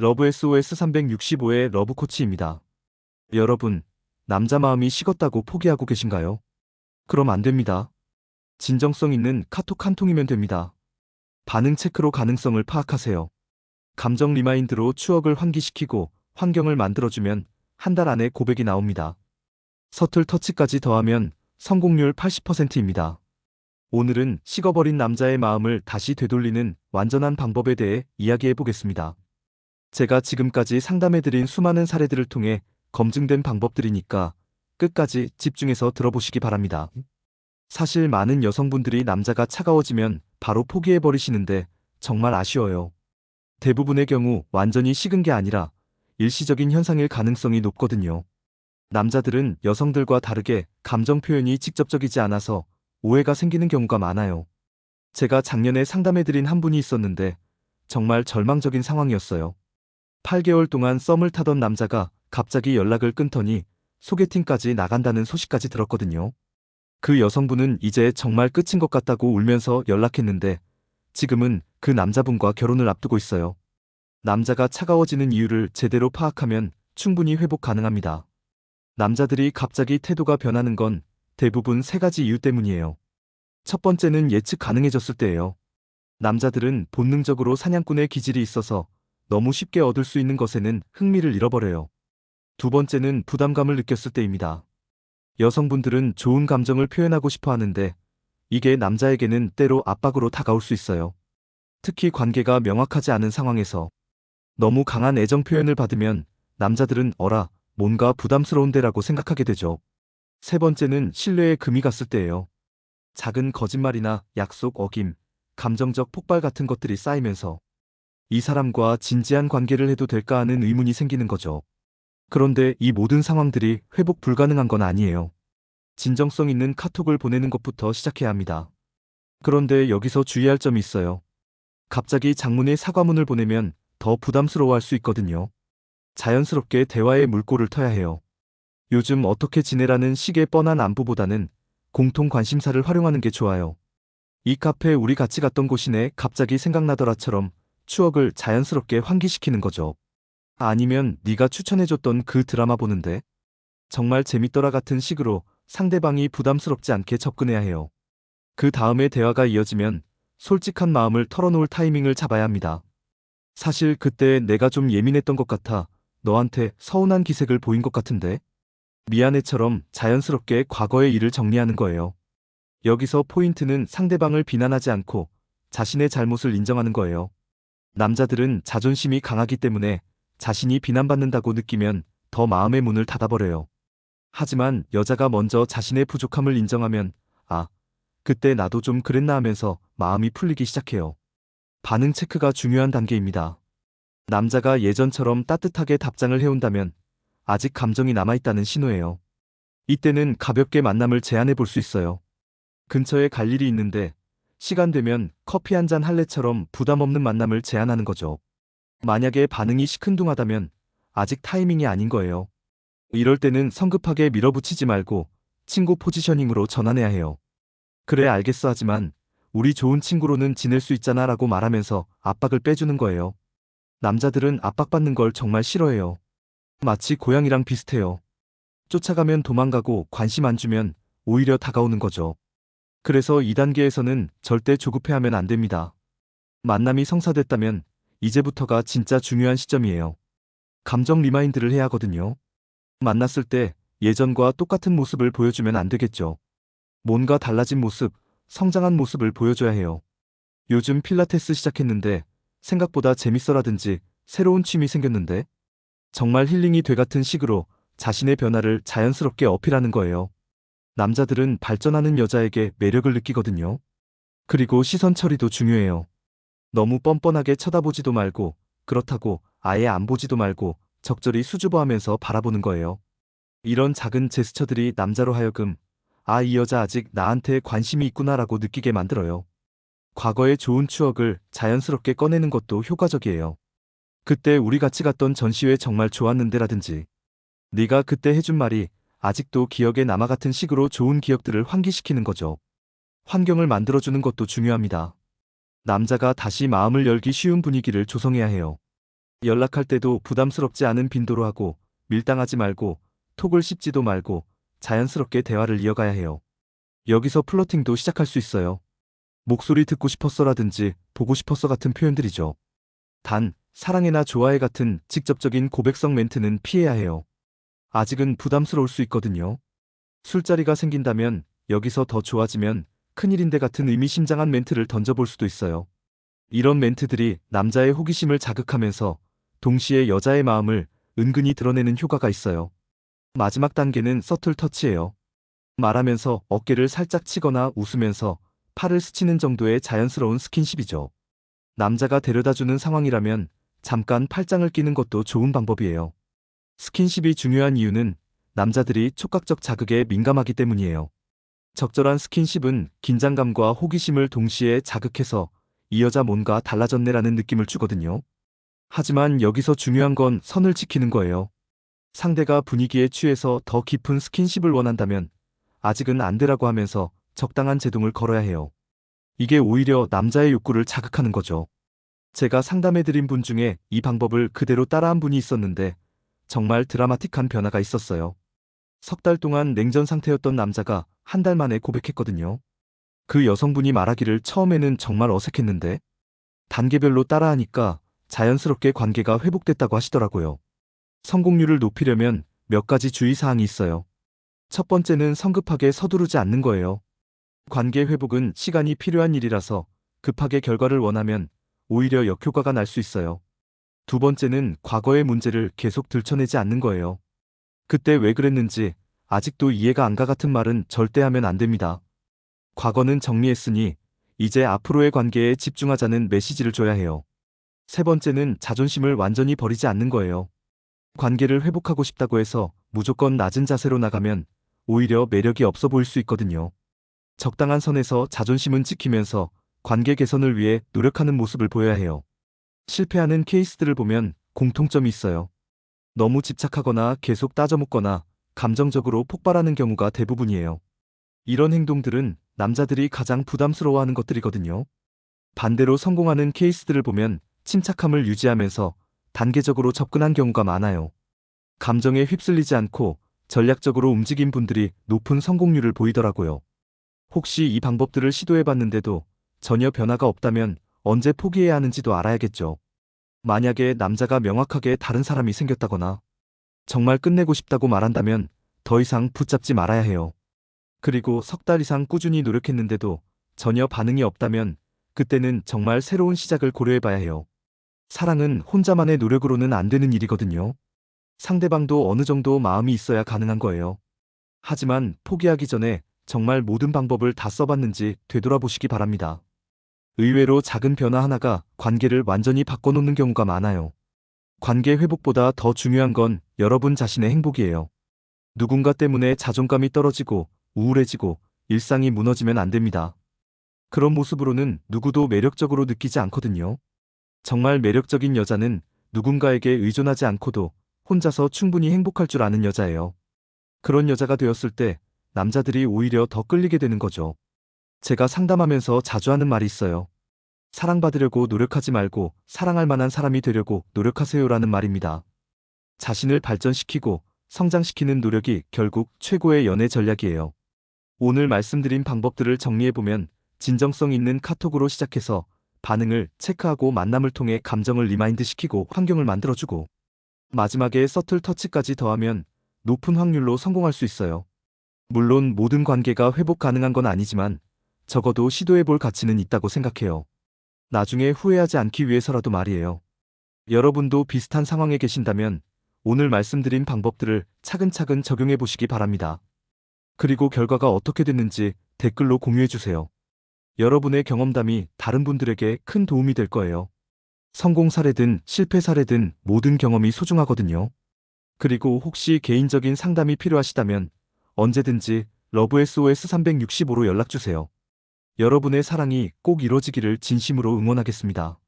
러브 SOS 365의 러브코치입니다. 여러분, 남자 마음이 식었다고 포기하고 계신가요? 그럼 안 됩니다. 진정성 있는 카톡 한 통이면 됩니다. 반응 체크로 가능성을 파악하세요. 감정 리마인드로 추억을 환기시키고 환경을 만들어주면 한 달 안에 고백이 나옵니다. 서툴 터치까지 더하면 성공률 80%입니다. 오늘은 식어버린 남자의 마음을 다시 되돌리는 완전한 방법에 대해 이야기해 보겠습니다. 제가 지금까지 상담해드린 수많은 사례들을 통해 검증된 방법들이니까 끝까지 집중해서 들어보시기 바랍니다. 사실 많은 여성분들이 남자가 차가워지면 바로 포기해버리시는데 정말 아쉬워요. 대부분의 경우 완전히 식은 게 아니라 일시적인 현상일 가능성이 높거든요. 남자들은 여성들과 다르게 감정 표현이 직접적이지 않아서 오해가 생기는 경우가 많아요. 제가 작년에 상담해드린 한 분이 있었는데 정말 절망적인 상황이었어요. 8개월 동안 썸을 타던 남자가 갑자기 연락을 끊더니 소개팅까지 나간다는 소식까지 들었거든요. 그 여성분은 이제 정말 끝인 것 같다고 울면서 연락했는데 지금은 그 남자분과 결혼을 앞두고 있어요. 남자가 차가워지는 이유를 제대로 파악하면 충분히 회복 가능합니다. 남자들이 갑자기 태도가 변하는 건 대부분 세 가지 이유 때문이에요. 첫 번째는 예측 가능해졌을 때예요. 남자들은 본능적으로 사냥꾼의 기질이 있어서 너무 쉽게 얻을 수 있는 것에는 흥미를 잃어버려요. 두 번째는 부담감을 느꼈을 때입니다. 여성분들은 좋은 감정을 표현하고 싶어 하는데 이게 남자에게는 때로 압박으로 다가올 수 있어요. 특히 관계가 명확하지 않은 상황에서 너무 강한 애정 표현을 받으면 남자들은 뭔가 부담스러운데라고 생각하게 되죠. 세 번째는 신뢰에 금이 갔을 때예요. 작은 거짓말이나 약속 어김, 감정적 폭발 같은 것들이 쌓이면서 이 사람과 진지한 관계를 해도 될까 하는 의문이 생기는 거죠. 그런데 이 모든 상황들이 회복 불가능한 건 아니에요. 진정성 있는 카톡을 보내는 것부터 시작해야 합니다. 그런데 여기서 주의할 점이 있어요. 갑자기 장문의 사과문을 보내면 더 부담스러워할 수 있거든요. 자연스럽게 대화의 물꼬를 터야 해요. 요즘 어떻게 지내라는 식의 뻔한 안부보다는 공통 관심사를 활용하는 게 좋아요. 이 카페 우리 같이 갔던 곳이네 갑자기 생각나더라처럼 추억을 자연스럽게 환기시키는 거죠. 아니면 네가 추천해줬던 그 드라마 보는데 정말 재밌더라 같은 식으로 상대방이 부담스럽지 않게 접근해야 해요. 그 다음에 대화가 이어지면 솔직한 마음을 털어놓을 타이밍을 잡아야 합니다. 사실 그때 내가 좀 예민했던 것 같아. 너한테 서운한 기색을 보인 것 같은데? 미안해처럼 자연스럽게 과거의 일을 정리하는 거예요. 여기서 포인트는 상대방을 비난하지 않고 자신의 잘못을 인정하는 거예요. 남자들은 자존심이 강하기 때문에 자신이 비난받는다고 느끼면 더 마음의 문을 닫아버려요. 하지만 여자가 먼저 자신의 부족함을 인정하면 그때 나도 좀 그랬나 하면서 마음이 풀리기 시작해요. 반응 체크가 중요한 단계입니다. 남자가 예전처럼 따뜻하게 답장을 해온다면 아직 감정이 남아있다는 신호예요. 이때는 가볍게 만남을 제안해 볼 수 있어요. 근처에 갈 일이 있는데 시간 되면 커피 한 잔 할래처럼 부담 없는 만남을 제안하는 거죠. 만약에 반응이 시큰둥하다면 아직 타이밍이 아닌 거예요. 이럴 때는 성급하게 밀어붙이지 말고 친구 포지셔닝으로 전환해야 해요. 그래 알겠어 하지만 우리 좋은 친구로는 지낼 수 있잖아 라고 말하면서 압박을 빼주는 거예요. 남자들은 압박받는 걸 정말 싫어해요. 마치 고양이랑 비슷해요. 쫓아가면 도망가고 관심 안 주면 오히려 다가오는 거죠. 그래서 2단계에서는 절대 조급해하면 안 됩니다. 만남이 성사됐다면 이제부터가 진짜 중요한 시점이에요. 감정 리마인드를 해야 하거든요. 만났을 때 예전과 똑같은 모습을 보여주면 안 되겠죠. 뭔가 달라진 모습, 성장한 모습을 보여줘야 해요. 요즘 필라테스 시작했는데 생각보다 재밌어라든지 새로운 취미 생겼는데 정말 힐링이 돼 같은 식으로 자신의 변화를 자연스럽게 어필하는 거예요. 남자들은 발전하는 여자에게 매력을 느끼거든요. 그리고 시선 처리도 중요해요. 너무 뻔뻔하게 쳐다보지도 말고 그렇다고 아예 안 보지도 말고 적절히 수줍어하면서 바라보는 거예요. 이런 작은 제스처들이 남자로 하여금 이 여자 아직 나한테 관심이 있구나라고 느끼게 만들어요. 과거의 좋은 추억을 자연스럽게 꺼내는 것도 효과적이에요. 그때 우리 같이 갔던 전시회 정말 좋았는데라든지 네가 그때 해준 말이 아직도 기억에 남아 같은 식으로 좋은 기억들을 환기시키는 거죠. 환경을 만들어주는 것도 중요합니다. 남자가 다시 마음을 열기 쉬운 분위기를 조성해야 해요. 연락할 때도 부담스럽지 않은 빈도로 하고 밀당하지 말고 톡을 씹지도 말고 자연스럽게 대화를 이어가야 해요. 여기서 플러팅도 시작할 수 있어요. 목소리 듣고 싶었어라든지 보고 싶었어 같은 표현들이죠. 단, 사랑해나 좋아해 같은 직접적인 고백성 멘트는 피해야 해요. 아직은 부담스러울 수 있거든요. 술자리가 생긴다면 여기서 더 좋아지면 큰일인데 같은 의미심장한 멘트를 던져볼 수도 있어요. 이런 멘트들이 남자의 호기심을 자극하면서 동시에 여자의 마음을 은근히 드러내는 효과가 있어요. 마지막 단계는 서툴 터치예요. 말하면서 어깨를 살짝 치거나 웃으면서 팔을 스치는 정도의 자연스러운 스킨십이죠. 남자가 데려다주는 상황이라면 잠깐 팔짱을 끼는 것도 좋은 방법이에요. 스킨십이 중요한 이유는 남자들이 촉각적 자극에 민감하기 때문이에요. 적절한 스킨십은 긴장감과 호기심을 동시에 자극해서 이 여자 뭔가 달라졌네라는 느낌을 주거든요. 하지만 여기서 중요한 건 선을 지키는 거예요. 상대가 분위기에 취해서 더 깊은 스킨십을 원한다면 아직은 안 되라고 하면서 적당한 제동을 걸어야 해요. 이게 오히려 남자의 욕구를 자극하는 거죠. 제가 상담해드린 분 중에 이 방법을 그대로 따라한 분이 있었는데 정말 드라마틱한 변화가 있었어요. 석 달 동안 냉전 상태였던 남자가 한 달 만에 고백했거든요. 그 여성분이 말하기를 처음에는 정말 어색했는데 단계별로 따라하니까 자연스럽게 관계가 회복됐다고 하시더라고요. 성공률을 높이려면 몇 가지 주의사항이 있어요. 첫 번째는 성급하게 서두르지 않는 거예요. 관계 회복은 시간이 필요한 일이라서 급하게 결과를 원하면 오히려 역효과가 날 수 있어요. 두 번째는 과거의 문제를 계속 들춰내지 않는 거예요. 그때 왜 그랬는지 아직도 이해가 안 가 같은 말은 절대 하면 안 됩니다. 과거는 정리했으니 이제 앞으로의 관계에 집중하자는 메시지를 줘야 해요. 세 번째는 자존심을 완전히 버리지 않는 거예요. 관계를 회복하고 싶다고 해서 무조건 낮은 자세로 나가면 오히려 매력이 없어 보일 수 있거든요. 적당한 선에서 자존심은 지키면서 관계 개선을 위해 노력하는 모습을 보여야 해요. 실패하는 케이스들을 보면 공통점이 있어요. 너무 집착하거나 계속 따져묻거나 감정적으로 폭발하는 경우가 대부분이에요. 이런 행동들은 남자들이 가장 부담스러워하는 것들이거든요. 반대로 성공하는 케이스들을 보면 침착함을 유지하면서 단계적으로 접근한 경우가 많아요. 감정에 휩쓸리지 않고 전략적으로 움직인 분들이 높은 성공률을 보이더라고요. 혹시 이 방법들을 시도해봤는데도 전혀 변화가 없다면 언제 포기해야 하는지도 알아야겠죠. 만약에 남자가 명확하게 다른 사람이 생겼다거나 정말 끝내고 싶다고 말한다면 더 이상 붙잡지 말아야 해요. 그리고 석 달 이상 꾸준히 노력했는데도 전혀 반응이 없다면 그때는 정말 새로운 시작을 고려해봐야 해요. 사랑은 혼자만의 노력으로는 안 되는 일이거든요. 상대방도 어느 정도 마음이 있어야 가능한 거예요. 하지만 포기하기 전에 정말 모든 방법을 다 써봤는지 되돌아보시기 바랍니다. 의외로 작은 변화 하나가 관계를 완전히 바꿔놓는 경우가 많아요. 관계 회복보다 더 중요한 건 여러분 자신의 행복이에요. 누군가 때문에 자존감이 떨어지고 우울해지고 일상이 무너지면 안 됩니다. 그런 모습으로는 누구도 매력적으로 느끼지 않거든요. 정말 매력적인 여자는 누군가에게 의존하지 않고도 혼자서 충분히 행복할 줄 아는 여자예요. 그런 여자가 되었을 때 남자들이 오히려 더 끌리게 되는 거죠. 제가 상담하면서 자주 하는 말이 있어요. 사랑받으려고 노력하지 말고 사랑할 만한 사람이 되려고 노력하세요라는 말입니다. 자신을 발전시키고 성장시키는 노력이 결국 최고의 연애 전략이에요. 오늘 말씀드린 방법들을 정리해보면 진정성 있는 카톡으로 시작해서 반응을 체크하고 만남을 통해 감정을 리마인드시키고 환경을 만들어주고 마지막에 서틀 터치까지 더하면 높은 확률로 성공할 수 있어요. 물론 모든 관계가 회복 가능한 건 아니지만 적어도 시도해볼 가치는 있다고 생각해요. 나중에 후회하지 않기 위해서라도 말이에요. 여러분도 비슷한 상황에 계신다면 오늘 말씀드린 방법들을 차근차근 적용해보시기 바랍니다. 그리고 결과가 어떻게 됐는지 댓글로 공유해주세요. 여러분의 경험담이 다른 분들에게 큰 도움이 될 거예요. 성공 사례든 실패 사례든 모든 경험이 소중하거든요. 그리고 혹시 개인적인 상담이 필요하시다면 언제든지 러브SOS 365로 연락주세요. 여러분의 사랑이 꼭 이루어지기를 진심으로 응원하겠습니다.